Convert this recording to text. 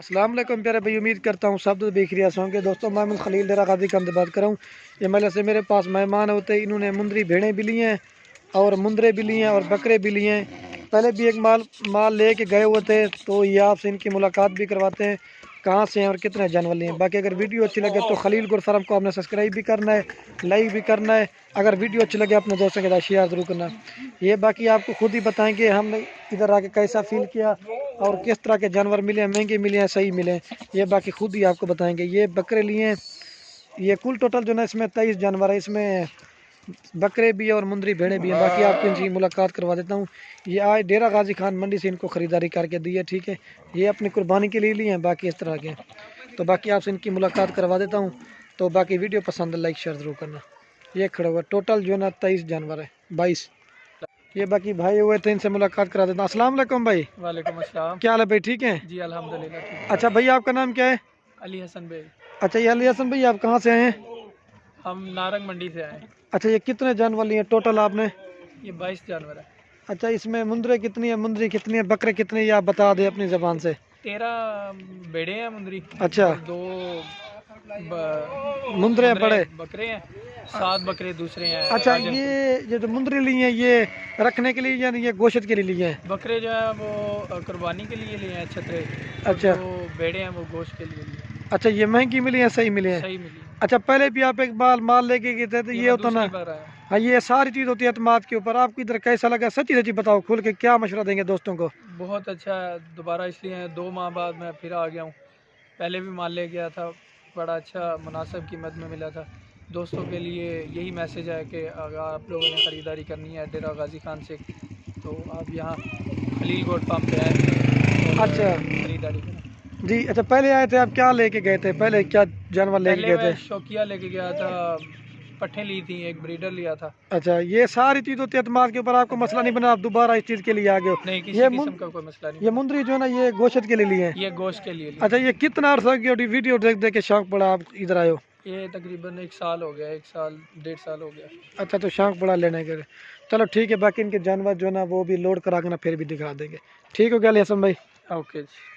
अस्सलाम वालेकुम प्यारे भाई, उम्मीद करता हूँ सब बेखरिया होंगे। दोस्तों मैं खलील डेरा गाजी का बात कर रहा हूँ। ये मतलब से मेरे पास मेहमान होते, इन्होंने मुंदरी भेड़ें भी ली हैं और मुंदरे भी लिए हैं और बकरे भी लिए हैं। पहले भी एक माल ले के गए हुए थे, तो ये आपसे इनकी मुलाकात भी करवाते हैं, कहाँ से हैं और कितने जानवर लिए हैं। बाकी अगर वीडियो अच्छी लगे तो खलील गुरफरम को आपने सब्सक्राइब भी करना है, लाइक भी करना है। अगर वीडियो अच्छी लगे अपने दोस्तों के साथ शेयर ज़रूर करना। ये बाकी आपको खुद ही बताएंगे हमने इधर आके कैसा फील किया और किस तरह के जानवर मिले हैं, महंगे मिले हैं, सही मिले हैं, ये बाकी खुद ही आपको बताएंगे। ये बकरे लिए हैं, ये कुल टोटल जो है इसमें 23 जानवर है, इसमें बकरे भी है और मुंदरी भेड़ें भी हैं। बाकी आपको इनकी मुलाकात करवा देता हूँ। ये आज डेरा गाजी खान मंडी से इनको ख़रीदारी करके दी है, ठीक है। ये अपनी कुर्बानी के लिए लिए हैं, बाकी इस तरह के। तो बाकी आपसे इनकी मुलाकात करवा देता हूँ। तो बाकी वीडियो पसंद लाइक शेयर ज़रूर करना। ये खड़ा हुआ टोटल जो है ना 23 जानवर है, 22। ये बाकी भाई हुए थे, इनसे मुलाकात करा देता हूँ। अस्सलाम वालेकुम भाई। वालेकुम अस्सलाम। क्या हाल है भाई, ठीक है जी अल्हम्दुलिल्लाह ठीक है। अच्छा भैया, आपका नाम क्या है? अली हसन भाई। अच्छा ये अली हसन भाई, आप कहाँ से आए हैं? हम नारंग मंडी से आए। अच्छा ये कितने जानवर लिए टोटल आपने? ये 22 जानवर है। अच्छा इसमें मुंदरे कितनी है, मुंदरी कितनी है, बकरे कितने हैं, ये आप बता दें अपनी ज़बान से। 13 बेड़े हैं मुंदरी। अच्छा और 2 मुंदरे हैं बड़े। बकरे हैं। 7 बकरे दूसरे हैं। अच्छा ये जो मुंदरी लिए हैं, ये रखने के लिए यानी ये गोश्त के लिए लिए हैं? बकरे जो है वो कुर्बानी के लिए लिए हैं छतरे। अच्छा जो बेड़े हैं वो गोश्त के लिए लिए हैं। अच्छा, ये महंगी मिली है, सही मिले हैं? सही मिली। अच्छा पहले भी आप एक बार माल लेके गए थे, तो ये होता ना। बार आया। हाँ ये सारी चीज़ होती है अतमाद के ऊपर। आपको इधर कैसा लगा, सच्ची सच्ची बताओ, खुल के क्या मशवरा देंगे दोस्तों को? बहुत अच्छा है। दोबारा इसलिए 2 माह बाद मैं फिर आ गया हूँ। पहले भी माल ले गया था, बड़ा अच्छा मुनासिब कीमत में मिला था। दोस्तों के लिए यही मैसेज है कि अगर आप लोगों ने ख़रीदारी करनी है डेरा गाजी खान से, तो आप यहाँ खलील गोट फार्म पे आए और अच्छा ख़रीदारी करें। जी। अच्छा पहले आए थे आप, क्या लेके गए थे, पहले क्या जानवर लेके पहले गए थे? मैं शौकिया लेके गया था, पट्ठे ली थी, एक ब्रीडर लिया था। अच्छा ये सारी चीज़ होती है अतमाद के ऊपर, आपको मसला नहीं बना, आप दोबारा इस चीज़ के लिए आ गए हो? नहीं, किसी ये किस्म का कोई मसला नहीं। ये मुंदरी जो है ना, ये गोश्त के लिए लिए हैं? ये गोश्त के लिए लिया। अच्छा ये कितना अर्सा की वीडियो देख देख के शौक पड़ा आप इधर आए हो? ये तकरीबन 1 साल हो गया, 1 साल 1.5 साल हो गया। अच्छा तो शौक पड़ा लेने के लिए। चलो ठीक है, बाकी इनके जानवर जो है ना वो भी लोड करा के ना फिर भी दिखा देंगे। ठीक हो गया हसन भाई? ओके जी।